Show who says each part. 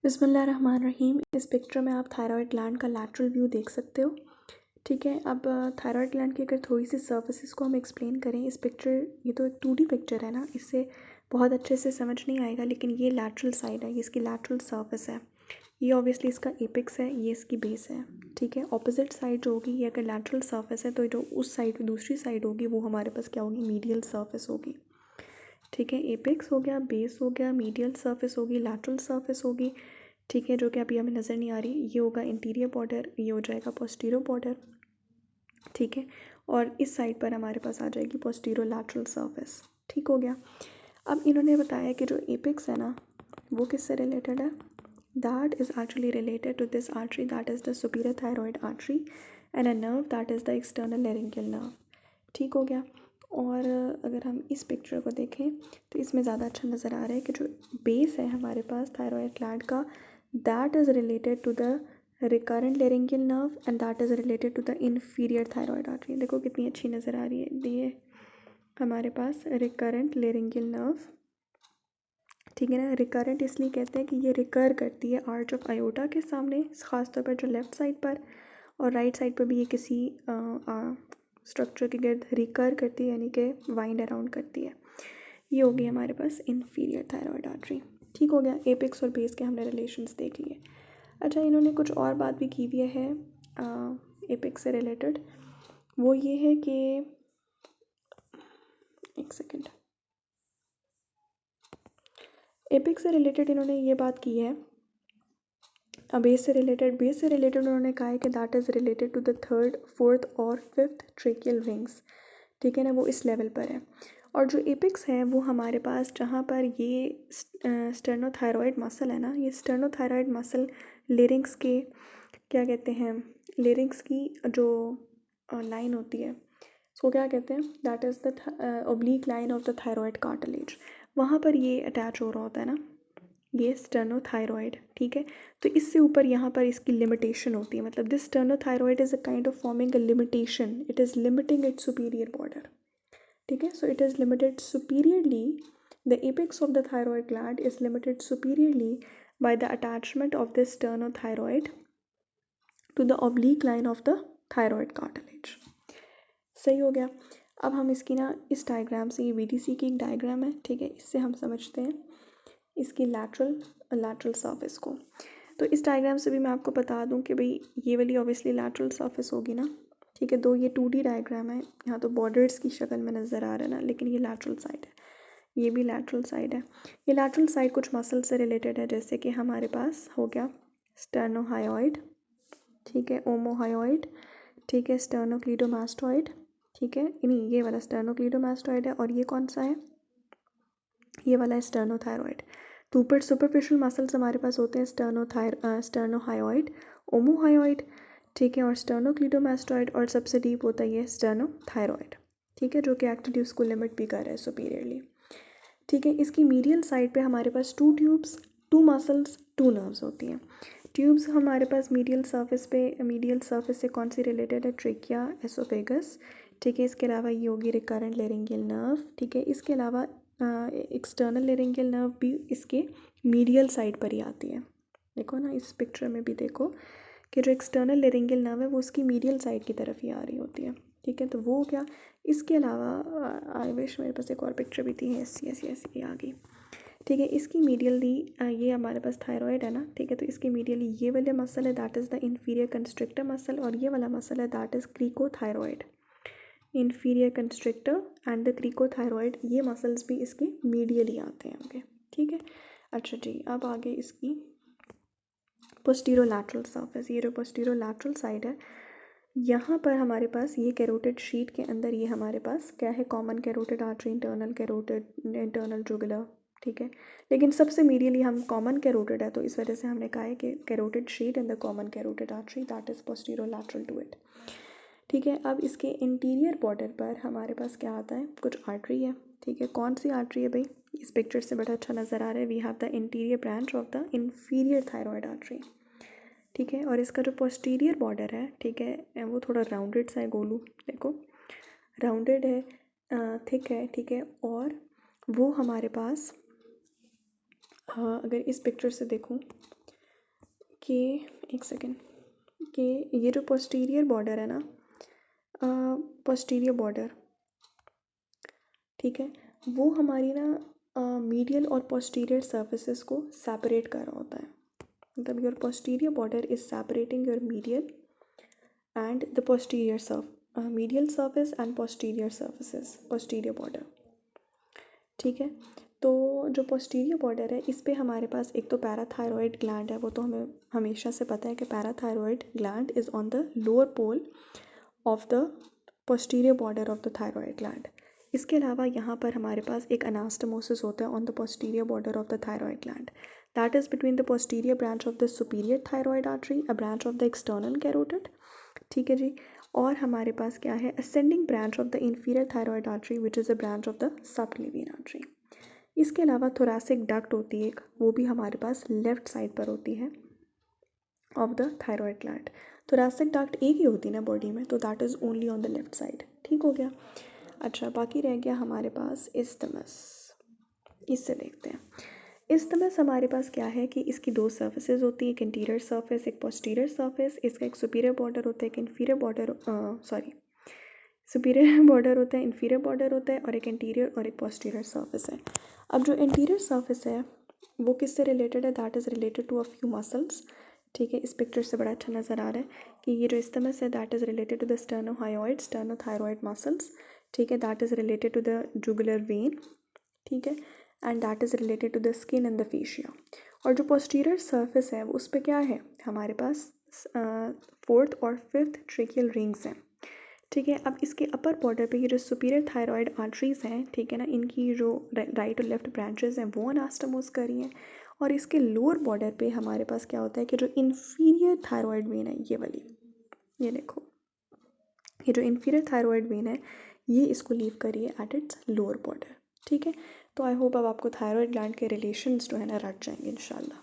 Speaker 1: बिस्मिल्लाहिर्रहमानिर्रहीम। इस पिक्चर में आप थायराइड ग्लैंड का लैटरल व्यू देख सकते हो। ठीक है, अब थायराइड ग्लैंड की अगर थोड़ी सी सर्फेसिस को हम एक्सप्लेन करें, इस पिक्चर, ये तो एक 2D पिक्चर है ना, इससे बहुत अच्छे से समझ नहीं आएगा, लेकिन ये लैटरल साइड है, ये इसकी लैटरल सर्फेस है, ये ऑब्वियसली इसका एपेक्स है, ये इसकी बेस है। ठीक है, ऑपोजिट साइड जो होगी, ये अगर लैटरल सर्फेस है तो जो उस साइड दूसरी साइड होगी वो हमारे पास क्या होगी, मीडियल सर्फेस होगी। ठीक है, एपेक्स हो गया, बेस हो गया, मीडियल सर्फेस होगी, लैटरल सर्फेस होगी। ठीक है, जो कि अभी हमें नज़र नहीं आ रही, ये होगा इंटीरियर बॉर्डर, ये हो जाएगा पोस्टीरियर बॉर्डर। ठीक है, और इस साइड पर हमारे पास आ जाएगी पोस्टीरियर लैटरल सर्फेस। ठीक हो गया। अब इन्होंने बताया कि जो एपेक्स है ना, वो किससे रिलेटेड है, that is actually related to this artery, that is the superior thyroid artery and a nerve that is the external laryngeal nerve. ठीक हो गया। और अगर हम इस पिक्चर को देखें तो इसमें ज़्यादा अच्छा नज़र आ रहा है कि जो बेस है हमारे पास थायरॉयड ग्लैंड का, that is related to the recurrent laryngeal nerve and that is related to the inferior thyroid artery. देखो कितनी अच्छी नज़र आ रही है, ये हमारे पास रिकरेंट लैरिंजियल नर्व। ठीक है ना, रिकरेंट इसलिए कहते हैं कि ये रिकर करती है आर्च ऑफ आयोटा के सामने, ख़ासतौर पर जो लेफ़्ट साइड पर, और राइट साइड पर भी ये किसी स्ट्रक्चर के गिर्द रिकर करती है, यानी कि वाइंड अराउंड करती है। ये होगी हमारे पास इन्फीरियर थायरॉयड आर्टरी। ठीक हो गया, एपेक्स और बेस के हमने रिलेशंस देख लिए। अच्छा, इन्होंने कुछ और बात भी की हुई है एपेक्स से रिलेटेड, वो ये है कि, एक सेकेंड, एपेक्स से रिलेटेड इन्होंने ये बात की है, बेस से रिलेटेड उन्होंने कहा है कि that is related to the third, fourth और फिफ्थ ट्रेकियल रिंग्स। ठीक है ना, वो इस लेवल पर है। और जो एपेक्स है वो हमारे पास, जहाँ पर ये स्टर्नोथायरॉयड मसल है ना, ये स्टर्नोथायरॉयड मसल लेरिंग्स के, क्या कहते हैं, लेरिंग्स की जो लाइन होती है उसको क्या कहते हैं, that is the oblique line of the thyroid cartilage, वहाँ पर ये अटैच हो रहा होता है ना, ये स्टर्नोथायरॉयड। ठीक है, तो इससे ऊपर यहाँ पर इसकी लिमिटेशन होती है, मतलब this sternothyroid is a kind of forming a limitation, it is limiting it's superior border. ठीक है, so it is limited superiorly, the apex of the thyroid gland is limited superiorly by the attachment of this sternothyroid to the oblique line of the thyroid cartilage। सही हो गया। अब हम इसकी ना इस डायग्राम से, ये VDC की एक डायग्राम है, ठीक है, इससे हम समझते हैं इसकी लैटरल सर्फेस को। तो इस डायग्राम से भी मैं आपको बता दूं कि भाई ये वाली ऑब्वियसली लैटरल सर्फेस होगी ना। ठीक है, दो ये 2D डायग्राम है, यहाँ तो बॉर्डर्स की शक्ल में नज़र आ रहा है ना, लेकिन ये लैटरल साइड है, ये भी लैटरल साइड है। ये लैटरल साइड कुछ मसल से रिलेटेड है, जैसे कि हमारे पास हो गया स्टर्नोहायोइड, ठीक है, ओमोहायोइड, ठीक है, स्टर्नोक्लीडोमास्टोइड, ठीक है, नहीं ये वाला स्टर्नोक्लीडोमास्टोइड है, और ये कौन सा है, ये वाला है स्टर्नोथायरॉयड। तो ऊपर सुपरफिशियल मसल्स हमारे पास होते हैं स्टर्नोहायोइड, ओमोहायोइड, ठीक है, और स्टर्नोक्लीडोमास्टोइड, और सबसे डीप होता है ये स्टर्नोथायरॉयड। ठीक है, जो कि एक्चुअली उसको लिमिट भी कर रहा है सुपीरियरली। ठीक है, इसकी मीडियल साइड पे हमारे पास 2 ट्यूब्स, 2 मसल्स, 2 नर्व्स होती हैं। ट्यूब्स हमारे पास मीडियल सर्फेस से कौन सी रिलेटेड है, ट्रेकिया, एसोफेगस। ठीक है, इसके अलावा ये होगी रिकरेंट लैरिंजियल नर्व। ठीक है, इसके अलावा एक्सटर्नल लैरिंजियल नर्व भी इसके मीडियल साइड पर ही आती है। देखो ना, इस पिक्चर में भी देखो कि जो एक्सटर्नल लैरिंजियल नर्व है वो उसकी मीडियल साइड की तरफ ही आ रही होती है। ठीक है, तो वो क्या, इसके अलावा आई विश मेरे पास एक और पिक्चर भी थी, यस यस यस, ये आ गई। ठीक है, इसकी मीडियली ये हमारे पास थायरॉयड है ना, ठीक है, तो इसकी मीडियली ये वाले मसल है, that is the inferior constrictor muscle, और ये वाला मसल है that is cricothyroid. Inferior constrictor and the cricothyroid, ये मसल्स भी इसके मीडियली आते हैं होंगे। ठीक है, अच्छा जी, अब आगे इसकी पोस्टीरोलैटरल सर्फेस, ये जो पोस्टीरोलैटरल साइड है, यहाँ पर हमारे पास ये कैरोटिड शीट के अंदर ये हमारे पास क्या है, common carotid artery, internal carotid, internal jugular. ठीक है, लेकिन सबसे मीडियली हम कॉमन कैरोटिड है, तो इस वजह से हमने कहा है कि carotid sheath and the common carotid artery that is posterolateral to it. ठीक है, अब इसके इंटीरियर बॉर्डर पर हमारे पास क्या आता है, कुछ आर्टरी है। ठीक है, कौन सी आर्टरी है भाई, इस पिक्चर से बड़ा अच्छा नज़र आ रहा है, we have the interior branch of the inferior thyroid artery. ठीक है, और इसका जो पोस्टीरियर बॉर्डर है, ठीक है, वो थोड़ा राउंडेड सा है, गोलू, देखो राउंडेड है, थिक है। ठीक है, और वो हमारे पास अगर इस पिक्चर से देखूं कि एक सेकेंड कि ये जो पोस्टीरियर बॉर्डर है ना, पोस्टीरियर बॉर्डर, ठीक है, वो हमारी ना मीडियल और पोस्टीरियर सर्फेसेस को सेपरेट कर रहा होता है। मतलब your posterior border is separating your medial and the posterior medial surface and posterior surfaces, posterior border, ठीक है। तो जो posterior border है इस पे हमारे पास एक तो पैराथायरॉयड ग्लैंड है, वो तो हमें हमेशा से पता है कि parathyroid gland is on the lower pole of the posterior border of the thyroid gland। इसके अलावा यहाँ पर हमारे पास एक अनास्टोमोसिस होता है on the posterior border of the thyroid gland, that is between the posterior branch of the superior thyroid artery, a branch of the external carotid, ठीक है जी। और हमारे पास क्या है, ascending branch of the inferior thyroid artery which is a branch of the subclavian artery. इसके अलावा thoracic duct होती है एक, वो भी हमारे पास लेफ्ट साइड पर होती है of the thyroid gland. Thoracic duct एक ही होती है ना बॉडी में, तो that is only on the left side, ठीक हो गया। अच्छा, बाकी रह गया हमारे पास इस्थमस, इससे देखते हैं। इस्थमस हमारे पास क्या है कि इसकी दो सर्फेसेज होती है, एक इंटीरियर सर्फेस एक पोस्टीरियर सर्फेस। इसका एक सुपीरियर बॉर्डर होता है, एक इन्फीरियर बॉर्डर, सुपीरियर बॉर्डर होता है, इन्फीरियर बॉर्डर होता है, और एक इंटीरियर और एक पोस्टीरियर सर्फेस है। अब जो इंटीरियर सर्फेस है वो किससे रिलेटेड है, that is related to a few muscles, ठीक है। इस पिक्चर से बड़ा अच्छा नज़र आ रहा है कि ये जो इस्थमस है that is related to the sternohyoid sternothyroid muscles, ठीक है, that is related to the jugular vein, ठीक है, and that is related to the skin and the fascia. और जो पोस्टीरियर सर्फेस है उस पर क्या है, हमारे पास फोर्थ और फिफ्थ ट्रेकियल रिंग्स हैं, ठीक है। अब इसके अपर बॉर्डर पे ये जो सुपीरियर थायरॉयड आर्टरीज हैं, ठीक है ना, इनकी जो राइट और लेफ्ट ब्रांचेस हैं वो अनास्टोमोस कर रही हैं। और इसके लोअर बॉर्डर पे हमारे पास क्या होता है कि जो इन्फीरियर थायरॉयड वेन है, ये वाली, ये देखो, ये जो इन्फीरियर थायरॉयड वेन है ये इसको लीव करिए एट इट्स लोअर बॉर्डर, ठीक है। तो आई होप अब आपको थायरॉयड ग्लैंड के रिलेशंस जो है ना रट जाएंगे इंशाल्लाह।